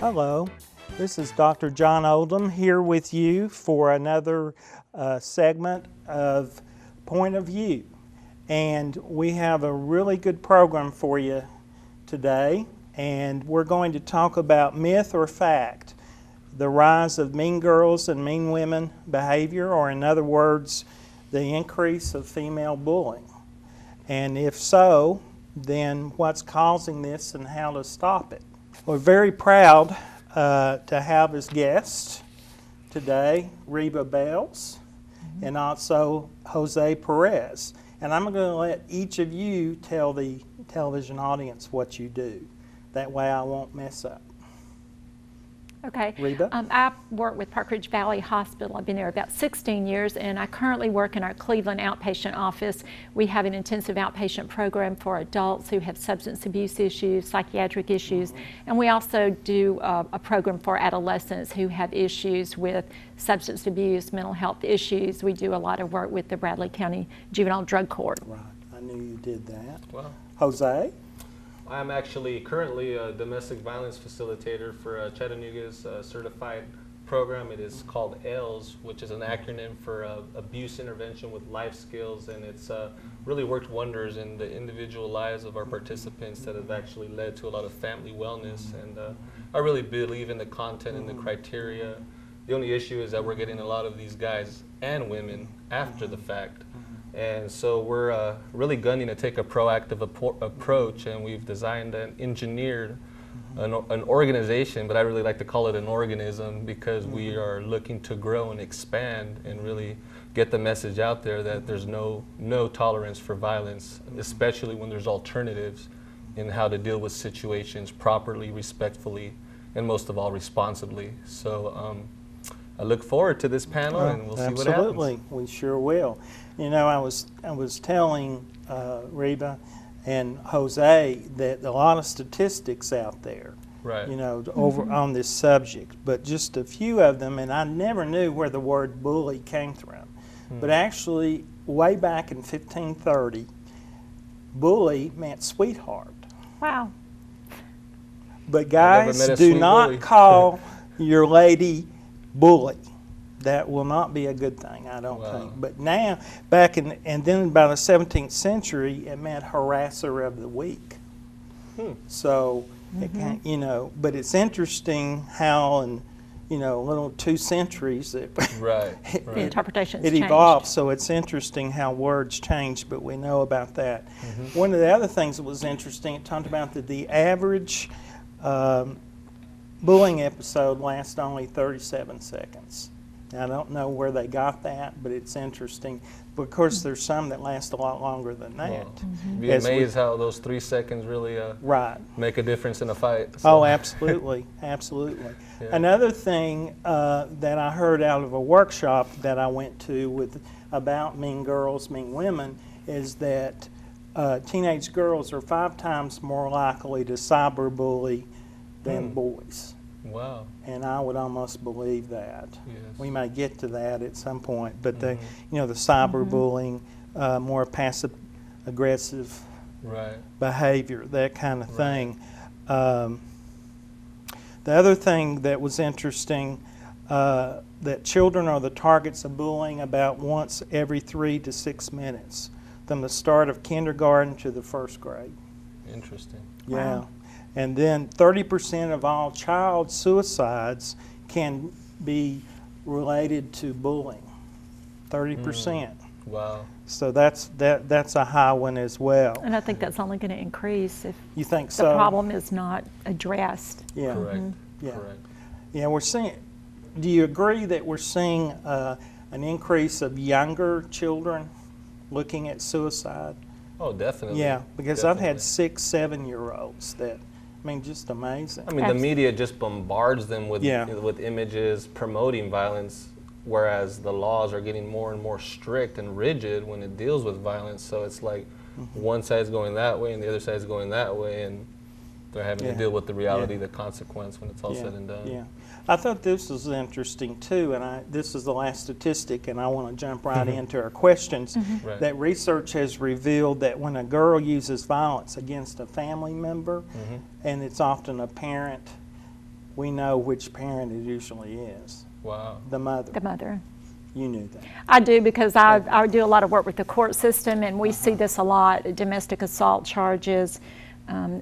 Hello, this is Dr. John Oldham here with you for another segment of Point of View. And we have a really good program for you today, and we're going to talk about myth or fact, the rise of mean girls and mean women behavior, or in other words, the increase of female bullying. And if so, then what's causing this and how to stop it? We're very proud to have as guests today Reba Bells and also Jose Perez. And I'm going to let each of you tell the television audience what you do. That way I won't mess up. Okay. Reba? I work with Park Ridge Valley Hospital. I've been there about 16 years, and I currently work in our Cleveland outpatient office. We have an intensive outpatient program for adults who have substance abuse issues, psychiatric issues, and we also do a program for adolescents who have issues with substance abuse, mental health issues. We do a lot of work with the Bradley County Juvenile Drug Court. Right, I knew you did that. Wow. Jose? I'm actually currently a domestic violence facilitator for Chattanooga's certified program. It is called AILS, which is an acronym for Abuse Intervention with Life Skills, and it's really worked wonders in the individual lives of our participants that have actually led to a lot of family wellness. And I really believe in the content and the criteria. The only issue is that we're getting a lot of these guys and women after the fact. And so we're really gunning to take a proactive approach, and we've designed and engineered an organization, but I really like to call it an organism because we are looking to grow and expand and really get the message out there that there's no tolerance for violence, especially when there's alternatives in how to deal with situations properly, respectfully, and most of all, responsibly. So I look forward to this panel, and we'll see what happens. Absolutely, we sure will. You know, I was telling Reba and Jose that a lot of statistics out there, Right. you know, over on this subject, but just a few of them, and I never knew where the word bully came from. But actually, way back in 1530, bully meant sweetheart. Wow. But met guys, a do sweet not bully. call your lady bully. That will not be a good thing, I don't Wow. think. But now, and then by the 17th century, it meant harasser of the weak. So, it can, you know, but it's interesting how in, you know, little 2 centuries it, Right. The interpretations it changed. evolved. So it's interesting how words change, but we know about that. One of the other things that was interesting, it talked about that the average bullying episode lasts only 37 seconds. Now, I don't know where they got that, but it's interesting. But of course, there's some that last a lot longer than that. Wow. You'd be As we- amazed how those 3 seconds really Right. make a difference in a fight. So. Oh, absolutely, absolutely. Yeah. Another thing that I heard out of a workshop that I went to about mean girls, mean women, is that teenage girls are 5 times more likely to cyberbully than boys. Wow. And I would almost believe that. Yes. We may get to that at some point, but the cyberbullying, more passive aggressive Right. behavior, that kind of thing. The other thing that was interesting, that children are the targets of bullying about once every 3 to 6 minutes, from the start of kindergarten to the 1st grade. Interesting. Yeah. And then 30% of all child suicides can be related to bullying. 30%. Wow. So that's a high one as well. And I think that's only going to increase if You think the so? problem is not addressed. Yeah. Correct. Yeah. Correct. Yeah, we're seeing. Do you agree that we're seeing an increase of younger children looking at suicide? Oh, definitely. Yeah, because I've had Definitely. 6, 7-year-olds that, I mean, just amazing. I mean, the media just bombards them with with images promoting violence, whereas the laws are getting more and more strict and rigid when it deals with violence. So it's like one side's going that way and the other side's going that way, and they're having to deal with the reality, the consequence when it's all said and done. Yeah. I thought this was interesting too, and this is the last statistic, and I want to jump right into our questions. Right. That research has revealed that when a girl uses violence against a family member, and it's often a parent, we know which parent it usually is. Wow. The mother. The mother. You knew that. I do, because I do a lot of work with the court system, and we see this a lot, domestic assault charges.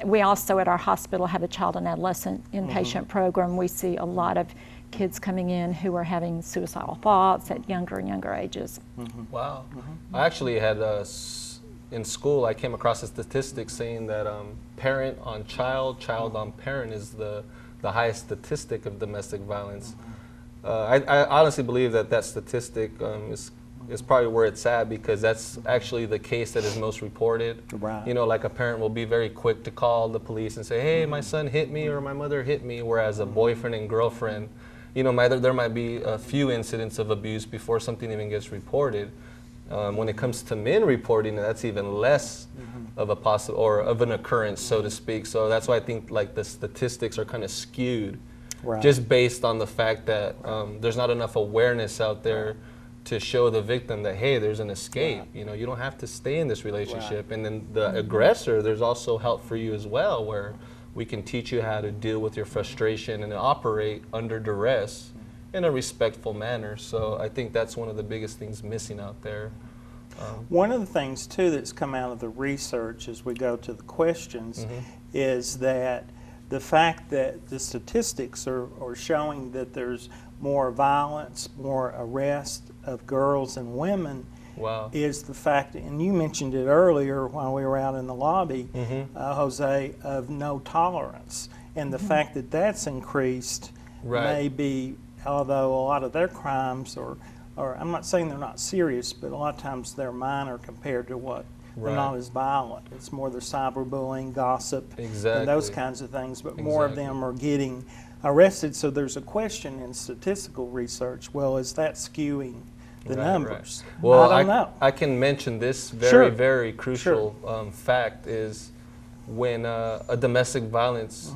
We also at our hospital have a child and adolescent inpatient program. We see a lot of kids coming in who are having suicidal thoughts at younger and younger ages. Wow. I actually had, in school, I came across a statistic saying that parent on child, child on parent is the highest statistic of domestic violence. I honestly believe that that statistic is probably where it's at, because that's actually the case that is most reported. Right. You know, like a parent will be very quick to call the police and say, hey, my son hit me or my mother hit me, whereas a boyfriend and girlfriend, you know, there might be a few incidents of abuse before something even gets reported. When it comes to men reporting, that's even less of a possible, or of an occurrence, so to speak. So that's why I think like the statistics are kind of skewed. Right. Just based on the fact that there's not enough awareness out there to show the victim that, hey, there's an escape. You know, you don't have to stay in this relationship. And then the aggressor, there's also help for you as well, where we can teach you how to deal with your frustration and operate under duress in a respectful manner. So I think that's one of the biggest things missing out there. One of the things, too, that's come out of the research as we go to the questions is that the fact that the statistics are showing that there's more violence, more arrest of girls and women, is the fact, and you mentioned it earlier while we were out in the lobby, Jose, of no tolerance. And the fact that that's increased may be, although a lot of their crimes are, I'm not saying they're not serious, but a lot of times they're minor compared to what they're not as violent. It's more the cyberbullying, gossip, and those kinds of things, but more of them are getting arrested. So there's a question in statistical research, well, is that skewing the numbers? Well, I don't know. I can mention this very crucial fact is when a domestic violence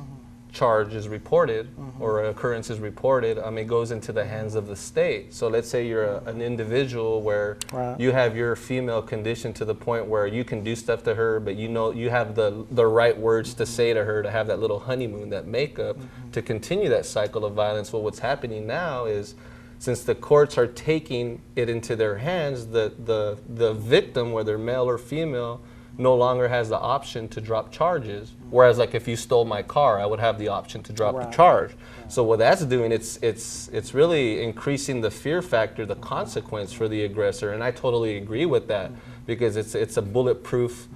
charge is reported or an occurrence is reported, it goes into the hands of the state. So let's say you're an individual where you have your female conditioned to the point where you can do stuff to her, but you know you have the right words to say to her to have that little honeymoon, that makeup, to continue that cycle of violence. Well, what's happening now is, since the courts are taking it into their hands, the victim, whether male or female, no longer has the option to drop charges. Whereas, like, if you stole my car, I would have the option to drop the charge. So what that's doing, it's really increasing the fear factor, the consequence for the aggressor. And I totally agree with that, because it's a bulletproof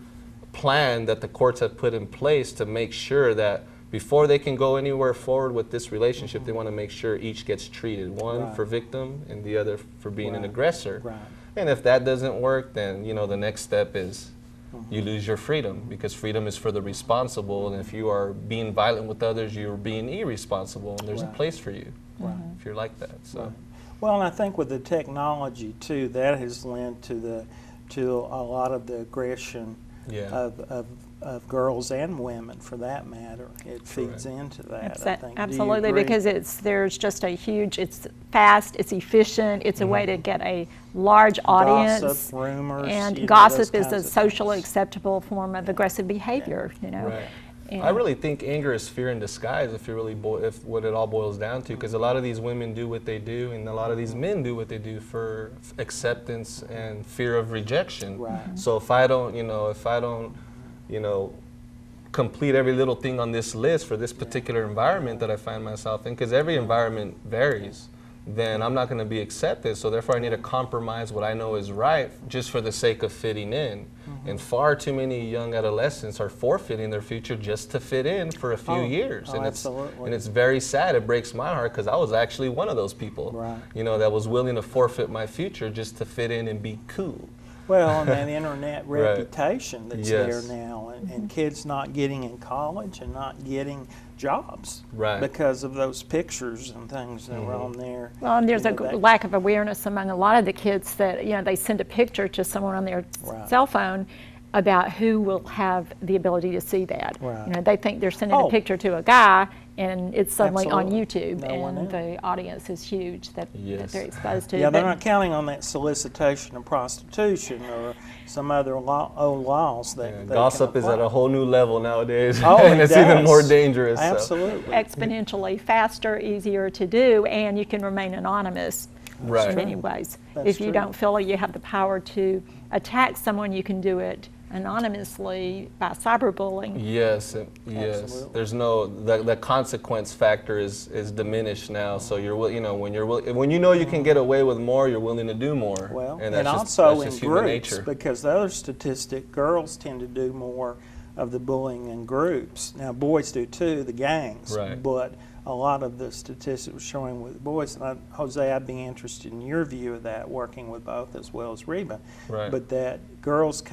plan that the courts have put in place to make sure that before they can go anywhere forward with this relationship, they want to make sure each gets treated. One for victim and the other for being an aggressor. And if that doesn't work, then, you know, the next step is you lose your freedom, because freedom is for the responsible, and if you are being violent with others, you're being irresponsible, and there's a place for you if you're like that. So, well, and I think with the technology too, that has led to a lot of the aggression of girls and women, for that matter. It feeds into that, I think. Absolutely, because there's just a huge, it's fast, it's efficient, it's a way to get a large audience. Gossip, rumors, and gossip is a socially acceptable form of aggressive behavior, you know. I really think anger is fear in disguise, if what it all boils down to, because a lot of these women do what they do, and a lot of these men do what they do for acceptance and fear of rejection. So if I don't, complete every little thing on this list for this particular environment that I find myself in, because every environment varies, then I'm not going to be accepted. So therefore I need to compromise what I know is right just for the sake of fitting in. And far too many young adolescents are forfeiting their future just to fit in for a few years. And it's very sad. It breaks my heart, because I was actually one of those people, that was willing to forfeit my future just to fit in and be cool. Well, and that internet reputation that's there now, and kids not getting in college and not getting jobs because of those pictures and things that were on there. Well, and there's a lack of awareness among a lot of the kids that, they send a picture to someone on their cell phone about who will have the ability to see that. They think they're sending a picture to a guy, and it's suddenly on Absolutely. YouTube, No one and knew. the audience is huge that Yes. they're exposed to. Yeah, they're But- not counting on that solicitation of prostitution or some other old laws that Yeah, they gossip can is at apply. a whole new level nowadays, Oh, and it it's even does. more dangerous. so. Absolutely. exponentially faster, easier to do, and you can remain anonymous Right. in many ways. That's If you true. don't feel like you have the power to attack someone, you can do it anonymously by cyberbullying. Yes, yes. Absolutely. There's no the consequence factor is diminished now. So when you know you can get away with more, you're willing to do more. Well, and and that's also in just human groups, nature. because the other statistic, girls tend to do more of the bullying in groups. Now, boys do too, the gangs. Right. But a lot of the statistics were showing with boys, and Jose, I'd be interested in your view of that, working with both as well as Reba. Right. But that girls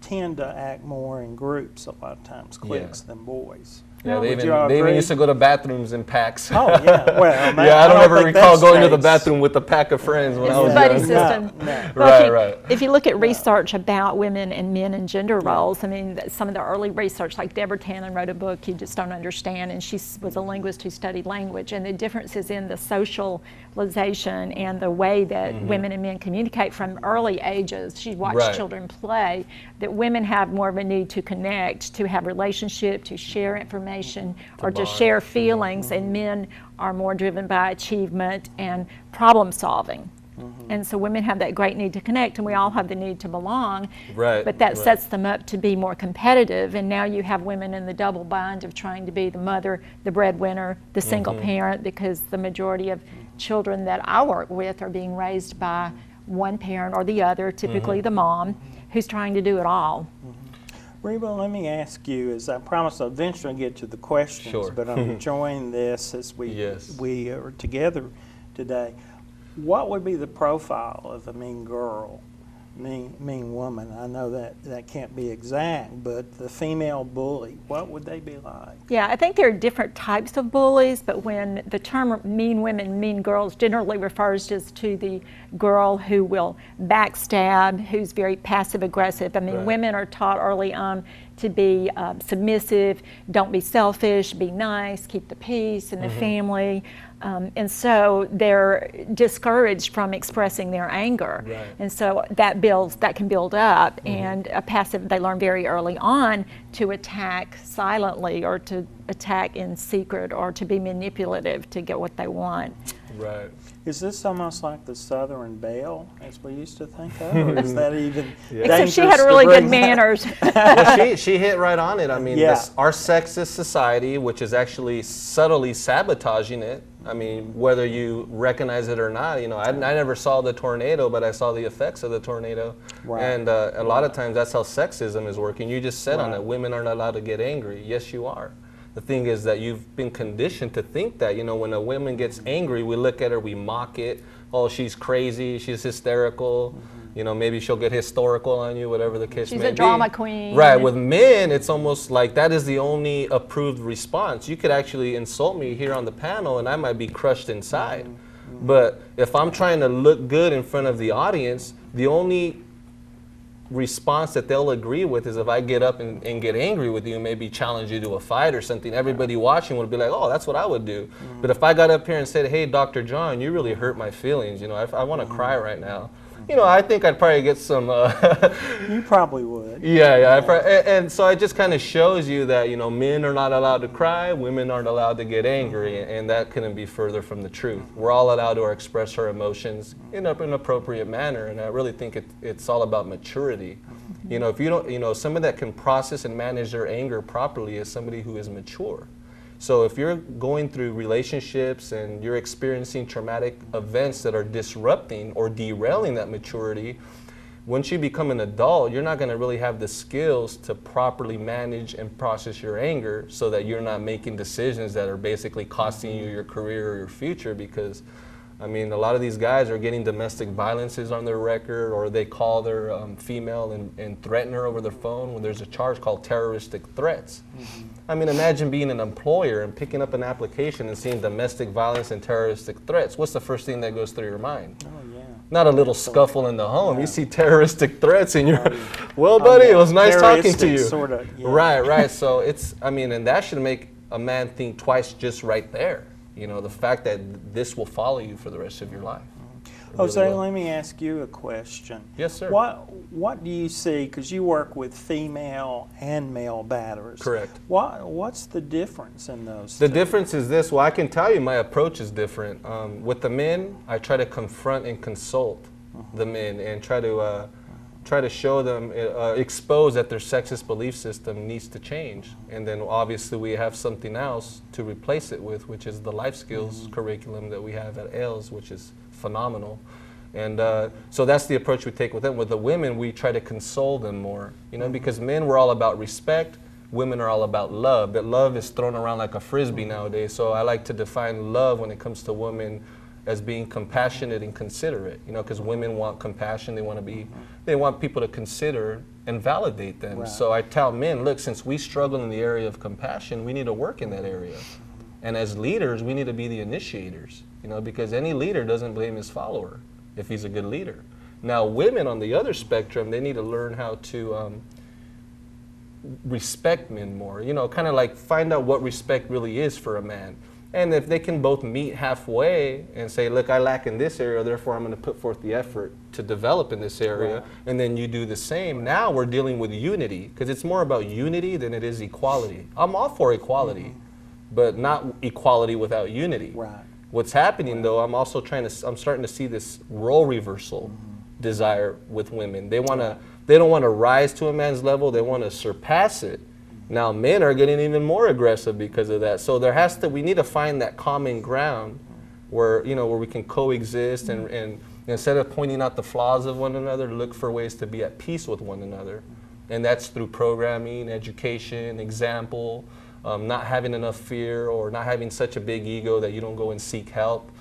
tend to act more in groups a lot of times, cliques, than boys. Yeah, Would you all they even agree? used to go to bathrooms in packs. Oh, yeah. Well, man, Yeah, I don't ever think recall that going to the stays- bathroom with a pack of friends when It's I the was buddy young. system. No. Well, Right. if you look at research about women and men and gender roles, I mean, some of the early research, like Deborah Tannen wrote a book, You Just Don't Understand, and she was a linguist who studied language, and the differences in the socialization and the way that women and men communicate from early ages. She watched Right. children play, that women have more of a need to connect, to have relationship, to share information, or to bond. share feelings, and men are more driven by achievement and problem solving. And so women have that great need to connect, and we all have the need to belong. Right, But that right. sets them up to be more competitive, and now you have women in the double bind of trying to be the mother, the breadwinner, the single parent, because the majority of children that I work with are being raised by one parent or the other, typically the mom, who's trying to do it all. Reba, let me ask you, as I promised I'll eventually get to the questions, Sure. but I'm enjoying this as Yes. we are together today. What would be the profile of a mean girl, mean woman? I know that can't be exact, but the female bully, what would they be like? Yeah, I think there are different types of bullies, but when the term mean women, mean girls generally refers just to the girl who will backstab, who's very passive aggressive. I mean, Right. women are taught early on to be submissive, don't be selfish, be nice, keep the peace in the family. And so they're discouraged from expressing their anger. Right. And so that can build up, and they learn very early on to attack silently, or to attack in secret, or to be manipulative to get what they want. Right. Is this almost like the Southern Belle, as we used to think of, or is that even Except she dangerous had to really good bring that? manners. Well, she hit right on it. I mean, Yeah. our sexist society, which is actually subtly sabotaging it. I mean, whether you recognize it or not, I never saw the tornado, but I saw the effects of the tornado. Right. And a lot of times that's how sexism is working. You just said on Right. it, women aren't allowed to get angry. Yes, you are. The thing is that you've been conditioned to think that, when a woman gets angry, we look at her, we mock it. Oh, she's crazy, she's hysterical. Maybe she'll get historical on you, whatever the case She's may a be. drama queen. Right. With men, it's almost like that is the only approved response. You could actually insult me here on the panel, and I might be crushed inside. But if I'm trying to look good in front of the audience, the only response that they'll agree with is if I get up and get angry with you, maybe challenge you to a fight or something. Everybody watching would be like, oh, that's what I would do. But if I got up here and said, hey, Dr. John, you really hurt my feelings, I want to cry right now. I think I'd probably get some. You probably would. Yeah. And so it just kind of shows you that, men are not allowed to cry, women aren't allowed to get angry, and that couldn't be further from the truth. We're all allowed to express our emotions in an appropriate manner, and I really think it's all about maturity. If you don't, someone that can process and manage their anger properly is somebody who is mature. So if you're going through relationships and you're experiencing traumatic events that are disrupting or derailing that maturity, once you become an adult, you're not going to really have the skills to properly manage and process your anger so that you're not making decisions that are basically costing you your career or your future. Because a lot of these guys are getting domestic violences on their record, or they call their female and threaten her over their phone when there's a charge called terroristic threats. Imagine being an employer and picking up an application and seeing domestic violence and terroristic threats. What's the first thing that goes through your mind? Oh, yeah. Not a little scuffle in the home. Yeah. You see terroristic threats and you're, well, buddy, it was nice talking to you. Terroristic, sorta, yeah. Right. So and that should make a man think twice just right there. You know, the fact that this will follow you for the rest of your life. Jose, Really will. let me ask you a question. Yes, sir. What do you see, because you work with female and male batterers. Correct. What's the difference in those The two? difference is this. Well, I can tell you my approach is different. With the men, I try to confront and consult the men and try to show them, expose that their sexist belief system needs to change. And then obviously we have something else to replace it with, which is the life skills curriculum that we have at AILS, which is phenomenal. And so that's the approach we take with them. With the women, we try to console them more, you know, because men, we're all about respect. Women are all about love. But love is thrown around like a frisbee nowadays. So I like to define love when it comes to women as being compassionate and considerate, you know, because women want compassion. They want people to consider and validate them. Right. So I tell men, look, since we struggle in the area of compassion, we need to work in that area. And as leaders, we need to be the initiators, you know, because any leader doesn't blame his follower if he's a good leader. Now, women on the other spectrum, they need to learn how to respect men more, you know, kind of like find out what respect really is for a man. And if they can both meet halfway and say, look, I lack in this area, therefore I'm going to put forth the effort to develop in this area, Right. and then you do the same. Now we're dealing with unity, because it's more about unity than it is equality. I'm all for equality, but not equality without unity. Right. What's happening though, I'm starting to see this role reversal desire with women. They don't want to rise to a man's level, they want to surpass it. Now men are getting even more aggressive because of that. So we need to find that common ground where, you know, where we can coexist and instead of pointing out the flaws of one another, look for ways to be at peace with one another. And that's through programming, education, example, not having enough fear or not having such a big ego that you don't go and seek help,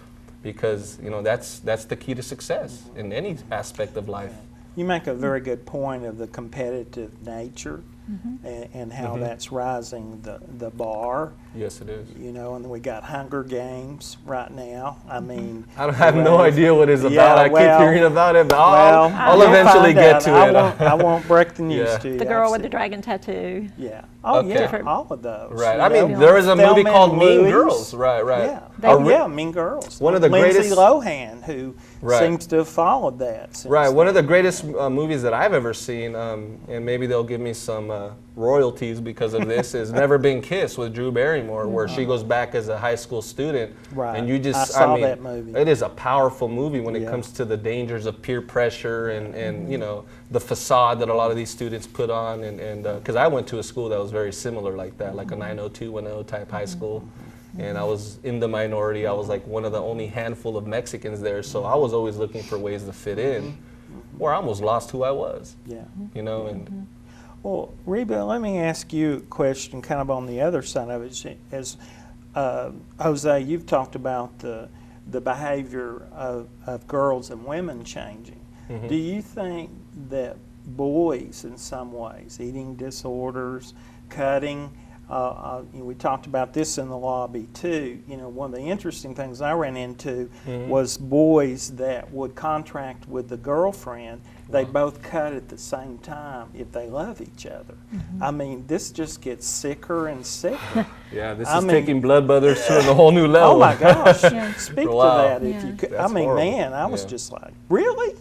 because, you know, that's the key to success in any aspect of life. You make a very good point of the competitive nature and how that's rising the bar. Yes, it is. You know, and we got Hunger Games right now. I mean, I have no idea what it's about. Yeah, I well, keep hearing about it, but well, I'll you'll eventually find get out. to it. I won't break the news Yeah. to you. The girl I've with the seen- dragon tattoo. Yeah. Oh, Okay. yeah. All of those. Right. you I mean, know. there is a movie Thelma called and Mean Louise. Girls. Right, right. Yeah. A Yeah, Mean Girls. one of the Lindsay greatest- Lohan, who Right. seems to have followed that. Since Right, one of the then. greatest movies that I've ever seen, and maybe they'll give me some royalties because of this, is Never Been Kissed with Drew Barrymore, where she goes back as a high school student. Right. And you just, I saw mean, that movie. it is a powerful movie when it Yeah. comes to the dangers of peer pressure and you know, the facade that a lot of these students put on. And because I went to a school that was very similar like that, like a 90210 type high school. And I was in the minority. I was like one of the only handful of Mexicans there, so I was always looking for ways to fit in, where I almost lost who I was. Yeah. You know, and Well, Reba, let me ask you a question kind of on the other side of it. As Jose, you've talked about the behavior of girls and women changing. Do you think that boys, in some ways, eating disorders, cutting, we talked about this in the lobby too. You know, one of the interesting things I ran into was boys that would contract with the girlfriend. They both cut at the same time if they love each other. I mean, this just gets sicker and sicker. yeah, this I is mean- taking blood brothers to a whole new level. Oh my gosh! Yeah. Speak Wow. to that if Yeah. you could. That's I mean, horrible. man, I was Yeah. just like, really?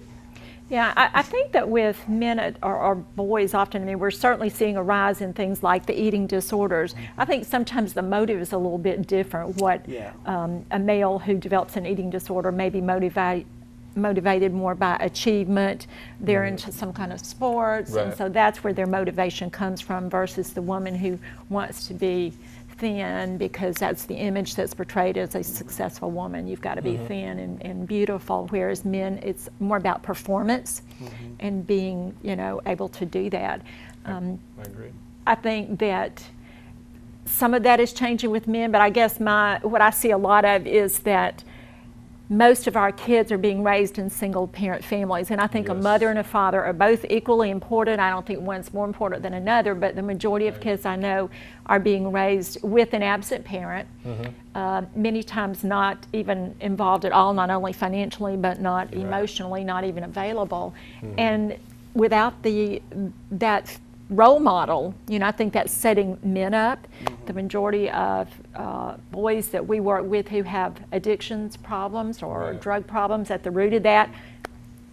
Yeah, I think that with men or boys often, I mean, we're certainly seeing a rise in things like the eating disorders. I think sometimes the motive is a little bit different. What Yeah. A male who develops an eating disorder may be motivated more by achievement. They're into some kind of sports, and Right. so that's where their motivation comes from, versus the woman who wants to be thin because that's the image that's portrayed as a successful woman. You've got to be thin and beautiful, whereas men, it's more about performance and being, you know, able to do that. I agree. I think that some of that is changing with men, but I guess what I see a lot of is that most of our kids are being raised in single parent families, and I think a Yes. mother and a father are both equally important. I don't think one's more important than another, but the majority of kids I know are being raised with an absent parent, many times not even involved at all, not only financially but not emotionally, not even available. And without that role model, you know, I think that's setting men up the majority of boys that we work with who have addictions problems or drug problems at the root of that,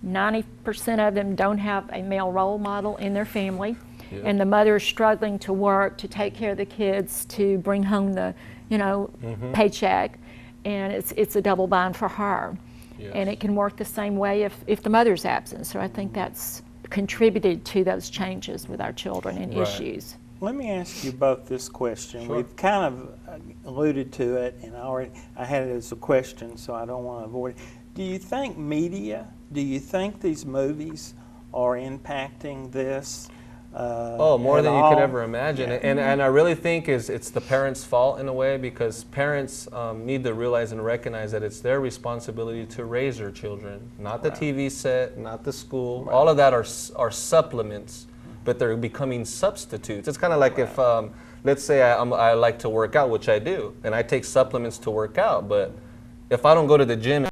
90% of them don't have a male role model in their family. Yep. And the mother is struggling to work, to take care of the kids, to bring home the, paycheck. And it's a double bind for her. Yes. And it can work the same way if the mother's absent. So I think that's contributed to those changes with our children and issues. Let me ask you both this question. Sure. We've kind of alluded to it, and I had it as a question, so I don't want to avoid it. Do you think media, do you think these movies are impacting this? More than you could ever imagine. Yeah. And I really think it's the parents' fault in a way, because parents need to realize and recognize that it's their responsibility to raise their children, not the TV set, not the school. All of that are supplements, but they're becoming substitutes. It's kind of like if, let's say I like to work out, which I do, and I take supplements to work out, but if I don't go to the gym